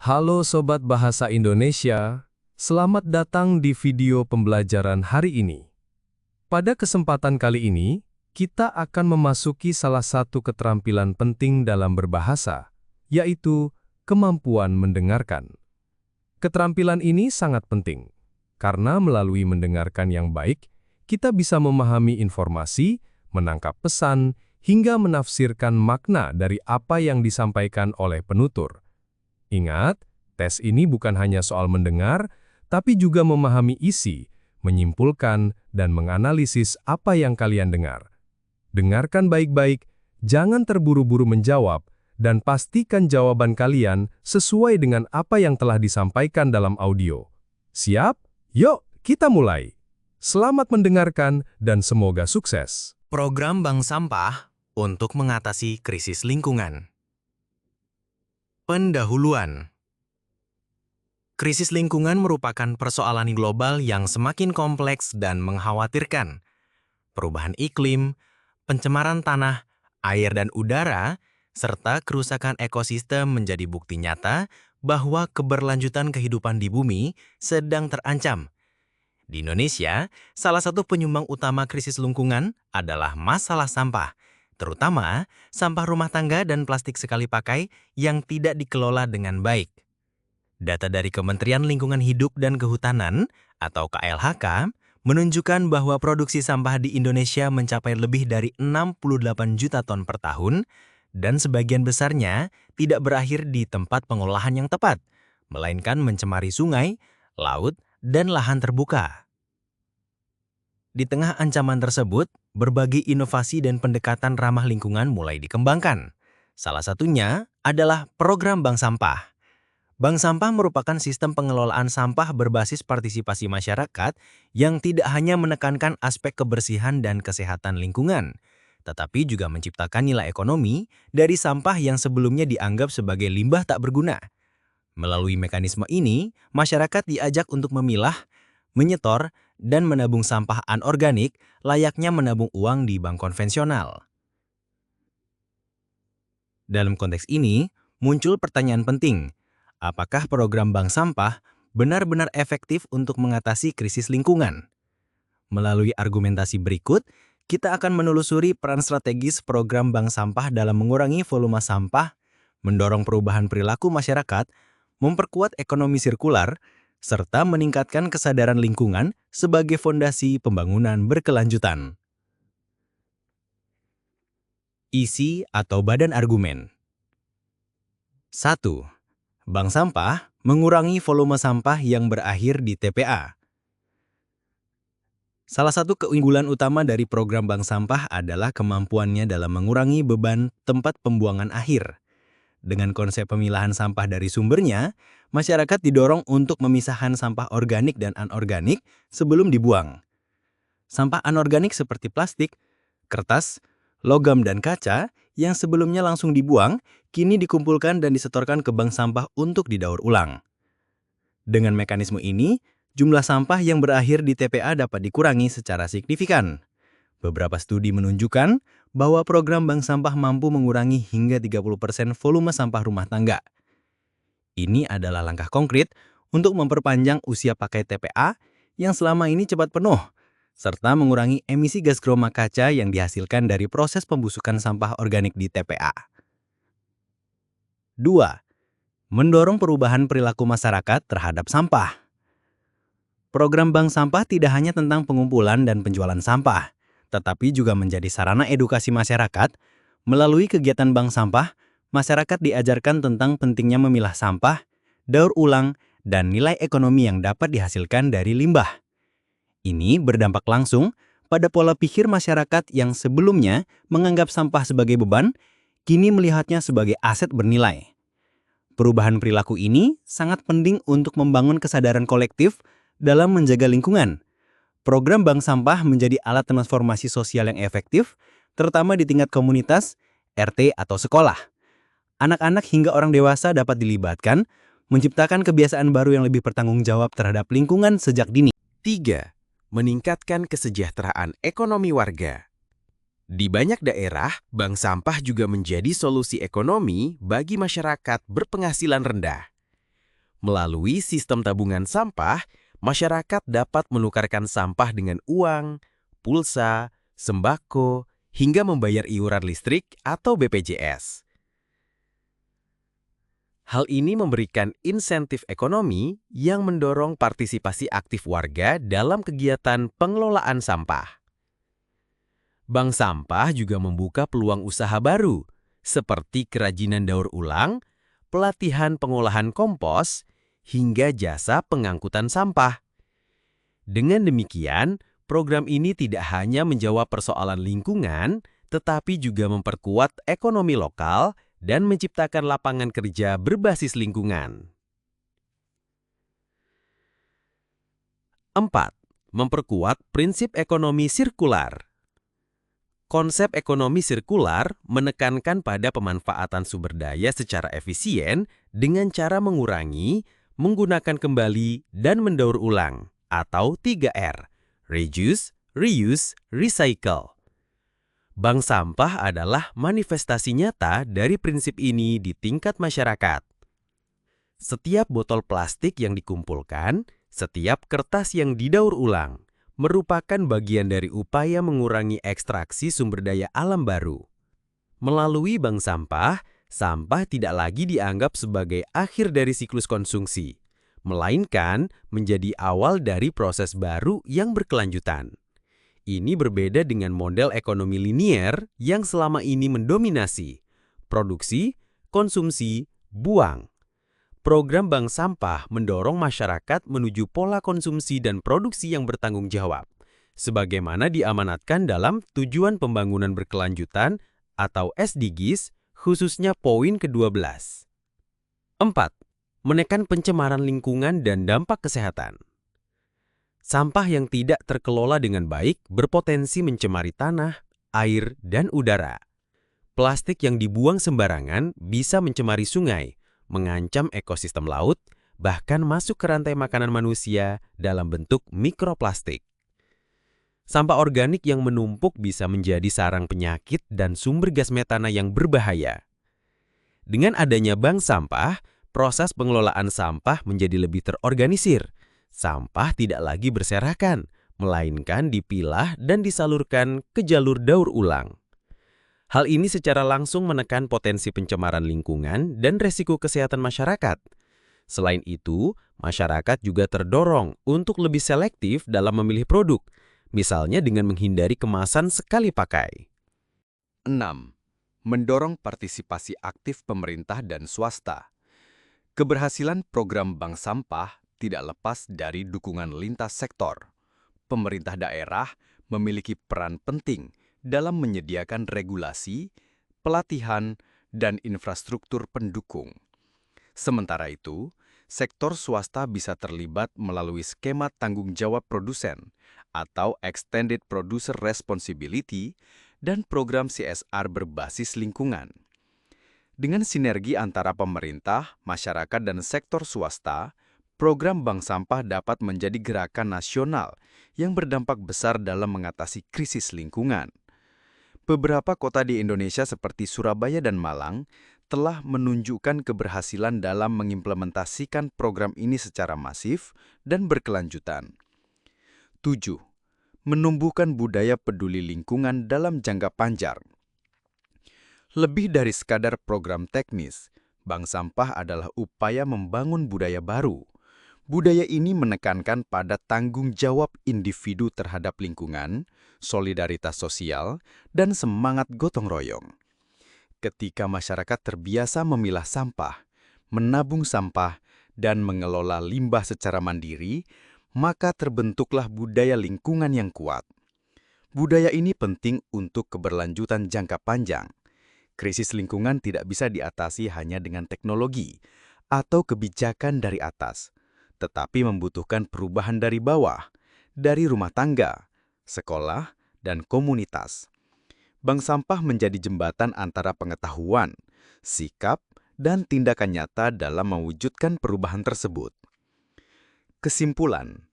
Halo Sobat Bahasa Indonesia, selamat datang di video pembelajaran hari ini. Pada kesempatan kali ini, kita akan memasuki salah satu keterampilan penting dalam berbahasa, yaitu kemampuan mendengarkan. Keterampilan ini sangat penting, karena melalui mendengarkan yang baik, kita bisa memahami informasi, menangkap pesan, hingga menafsirkan makna dari apa yang disampaikan oleh penutur. Ingat, tes ini bukan hanya soal mendengar, tapi juga memahami isi, menyimpulkan, dan menganalisis apa yang kalian dengar. Dengarkan baik-baik, jangan terburu-buru menjawab, dan pastikan jawaban kalian sesuai dengan apa yang telah disampaikan dalam audio. Siap? Yuk, kita mulai! Selamat mendengarkan dan semoga sukses. Program Bank Sampah untuk mengatasi krisis lingkungan. Pendahuluan. Krisis lingkungan merupakan persoalan global yang semakin kompleks dan mengkhawatirkan. Perubahan iklim, pencemaran tanah, air dan udara, serta kerusakan ekosistem menjadi bukti nyata bahwa keberlanjutan kehidupan di bumi sedang terancam. Di Indonesia, salah satu penyumbang utama krisis lingkungan adalah masalah sampah, terutama sampah rumah tangga dan plastik sekali pakai yang tidak dikelola dengan baik. Data dari Kementerian Lingkungan Hidup dan Kehutanan atau KLHK menunjukkan bahwa produksi sampah di Indonesia mencapai lebih dari 68 juta ton per tahun dan sebagian besarnya tidak berakhir di tempat pengolahan yang tepat, melainkan mencemari sungai, laut, dan lahan terbuka. Di tengah ancaman tersebut, berbagai inovasi dan pendekatan ramah lingkungan mulai dikembangkan. Salah satunya adalah program Bank Sampah. Bank Sampah merupakan sistem pengelolaan sampah berbasis partisipasi masyarakat yang tidak hanya menekankan aspek kebersihan dan kesehatan lingkungan, tetapi juga menciptakan nilai ekonomi dari sampah yang sebelumnya dianggap sebagai limbah tak berguna. Melalui mekanisme ini, masyarakat diajak untuk memilah, menyetor, dan menabung sampah anorganik layaknya menabung uang di bank konvensional. Dalam konteks ini, muncul pertanyaan penting. Apakah program Bank Sampah benar-benar efektif untuk mengatasi krisis lingkungan? Melalui argumentasi berikut, kita akan menelusuri peran strategis program Bank Sampah dalam mengurangi volume sampah, mendorong perubahan perilaku masyarakat, memperkuat ekonomi sirkular, serta meningkatkan kesadaran lingkungan sebagai fondasi pembangunan berkelanjutan. Isi atau badan argumen. 1. Bank sampah mengurangi volume sampah yang berakhir di TPA. Salah satu keunggulan utama dari program Bank Sampah adalah kemampuannya dalam mengurangi beban tempat pembuangan akhir. Dengan konsep pemilahan sampah dari sumbernya, masyarakat didorong untuk memisahkan sampah organik dan anorganik sebelum dibuang. Sampah anorganik seperti plastik, kertas, logam, dan kaca yang sebelumnya langsung dibuang, kini dikumpulkan dan disetorkan ke bank sampah untuk didaur ulang. Dengan mekanisme ini, jumlah sampah yang berakhir di TPA dapat dikurangi secara signifikan. Beberapa studi menunjukkan bahwa program bank sampah mampu mengurangi hingga 30% volume sampah rumah tangga. Ini adalah langkah konkret untuk memperpanjang usia pakai TPA yang selama ini cepat penuh, serta mengurangi emisi gas kroma kaca yang dihasilkan dari proses pembusukan sampah organik di TPA. 2. Mendorong perubahan perilaku masyarakat terhadap sampah. Program Bank Sampah tidak hanya tentang pengumpulan dan penjualan sampah, tetapi juga menjadi sarana edukasi masyarakat. Melalui kegiatan Bank Sampah, masyarakat diajarkan tentang pentingnya memilah sampah, daur ulang, dan nilai ekonomi yang dapat dihasilkan dari limbah. Ini berdampak langsung pada pola pikir masyarakat yang sebelumnya menganggap sampah sebagai beban, kini melihatnya sebagai aset bernilai. Perubahan perilaku ini sangat penting untuk membangun kesadaran kolektif dalam menjaga lingkungan. Program Bank Sampah menjadi alat transformasi sosial yang efektif, terutama di tingkat komunitas, RT atau sekolah. Anak-anak hingga orang dewasa dapat dilibatkan, menciptakan kebiasaan baru yang lebih bertanggung jawab terhadap lingkungan sejak dini. 3. Meningkatkan kesejahteraan ekonomi warga. Di banyak daerah, bank sampah juga menjadi solusi ekonomi bagi masyarakat berpenghasilan rendah. Melalui sistem tabungan sampah, masyarakat dapat menukarkan sampah dengan uang, pulsa, sembako, hingga membayar iuran listrik atau BPJS. Hal ini memberikan insentif ekonomi yang mendorong partisipasi aktif warga dalam kegiatan pengelolaan sampah. Bank sampah juga membuka peluang usaha baru, seperti kerajinan daur ulang, pelatihan pengolahan kompos, hingga jasa pengangkutan sampah. Dengan demikian, program ini tidak hanya menjawab persoalan lingkungan, tetapi juga memperkuat ekonomi lokal dan menciptakan lapangan kerja berbasis lingkungan. 4. Memperkuat prinsip ekonomi sirkular. Konsep ekonomi sirkular menekankan pada pemanfaatan sumber daya secara efisien dengan cara mengurangi, menggunakan kembali, dan mendaur ulang, atau 3R, reduce, reuse, recycle. Bank sampah adalah manifestasi nyata dari prinsip ini di tingkat masyarakat. Setiap botol plastik yang dikumpulkan, setiap kertas yang didaur ulang, merupakan bagian dari upaya mengurangi ekstraksi sumber daya alam baru. Melalui bank sampah, sampah tidak lagi dianggap sebagai akhir dari siklus konsumsi, melainkan menjadi awal dari proses baru yang berkelanjutan. Ini berbeda dengan model ekonomi linier yang selama ini mendominasi produksi, konsumsi, buang. Program bank sampah mendorong masyarakat menuju pola konsumsi dan produksi yang bertanggung jawab, sebagaimana diamanatkan dalam Tujuan Pembangunan Berkelanjutan atau SDGs, khususnya poin ke-12. 4. Menekan pencemaran lingkungan dan dampak kesehatan. Sampah yang tidak terkelola dengan baik berpotensi mencemari tanah, air, dan udara. Plastik yang dibuang sembarangan bisa mencemari sungai, mengancam ekosistem laut, bahkan masuk ke rantai makanan manusia dalam bentuk mikroplastik. Sampah organik yang menumpuk bisa menjadi sarang penyakit dan sumber gas metana yang berbahaya. Dengan adanya bank sampah, proses pengelolaan sampah menjadi lebih terorganisir. Sampah tidak lagi berserakan, melainkan dipilah dan disalurkan ke jalur daur ulang. Hal ini secara langsung menekan potensi pencemaran lingkungan dan resiko kesehatan masyarakat. Selain itu, masyarakat juga terdorong untuk lebih selektif dalam memilih produk, misalnya dengan menghindari kemasan sekali pakai. 6. Mendorong partisipasi aktif pemerintah dan swasta. Keberhasilan program bank sampah tidak lepas dari dukungan lintas sektor. Pemerintah daerah memiliki peran penting dalam menyediakan regulasi, pelatihan, dan infrastruktur pendukung. Sementara itu, sektor swasta bisa terlibat melalui skema tanggung jawab produsen atau Extended Producer Responsibility dan program CSR berbasis lingkungan. Dengan sinergi antara pemerintah, masyarakat, dan sektor swasta, program bank sampah dapat menjadi gerakan nasional yang berdampak besar dalam mengatasi krisis lingkungan. Beberapa kota di Indonesia seperti Surabaya dan Malang telah menunjukkan keberhasilan dalam mengimplementasikan program ini secara masif dan berkelanjutan. 7. Menumbuhkan budaya peduli lingkungan dalam jangka panjang. Lebih dari sekadar program teknis, bank sampah adalah upaya membangun budaya baru. Budaya ini menekankan pada tanggung jawab individu terhadap lingkungan, solidaritas sosial, dan semangat gotong royong. Ketika masyarakat terbiasa memilah sampah, menabung sampah, dan mengelola limbah secara mandiri, maka terbentuklah budaya lingkungan yang kuat. Budaya ini penting untuk keberlanjutan jangka panjang. Krisis lingkungan tidak bisa diatasi hanya dengan teknologi atau kebijakan dari atas, tetapi membutuhkan perubahan dari bawah, dari rumah tangga, sekolah, dan komunitas. Bank sampah menjadi jembatan antara pengetahuan, sikap, dan tindakan nyata dalam mewujudkan perubahan tersebut. Kesimpulan,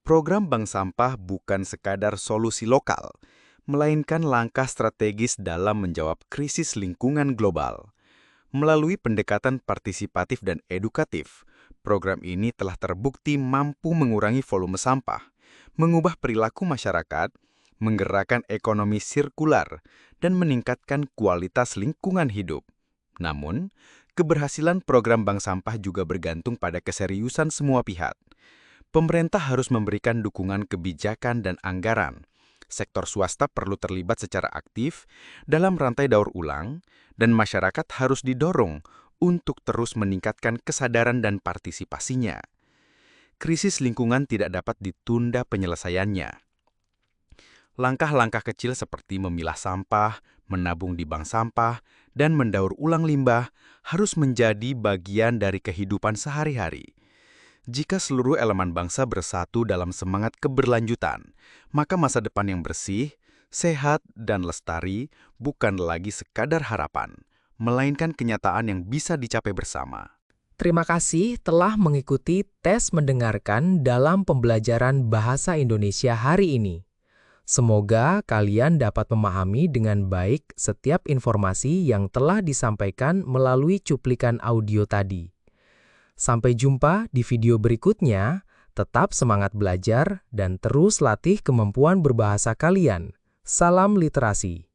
program bank sampah bukan sekadar solusi lokal, melainkan langkah strategis dalam menjawab krisis lingkungan global. Melalui pendekatan partisipatif dan edukatif, Program ini telah terbukti mampu mengurangi volume sampah, mengubah perilaku masyarakat, menggerakkan ekonomi sirkular, dan meningkatkan kualitas lingkungan hidup. Namun, keberhasilan program bank sampah juga bergantung pada keseriusan semua pihak. Pemerintah harus memberikan dukungan kebijakan dan anggaran. Sektor swasta perlu terlibat secara aktif dalam rantai daur ulang, dan masyarakat harus didorong untuk terus meningkatkan kesadaran dan partisipasinya. Krisis lingkungan tidak dapat ditunda penyelesaiannya. Langkah-langkah kecil seperti memilah sampah, menabung di bank sampah, dan mendaur ulang limbah harus menjadi bagian dari kehidupan sehari-hari. Jika seluruh elemen bangsa bersatu dalam semangat keberlanjutan, maka masa depan yang bersih, sehat, dan lestari bukan lagi sekadar harapan, melainkan kenyataan yang bisa dicapai bersama. Terima kasih telah mengikuti tes mendengarkan dalam pembelajaran Bahasa Indonesia hari ini. Semoga kalian dapat memahami dengan baik setiap informasi yang telah disampaikan melalui cuplikan audio tadi. Sampai jumpa di video berikutnya, tetap semangat belajar dan terus latih kemampuan berbahasa kalian. Salam literasi.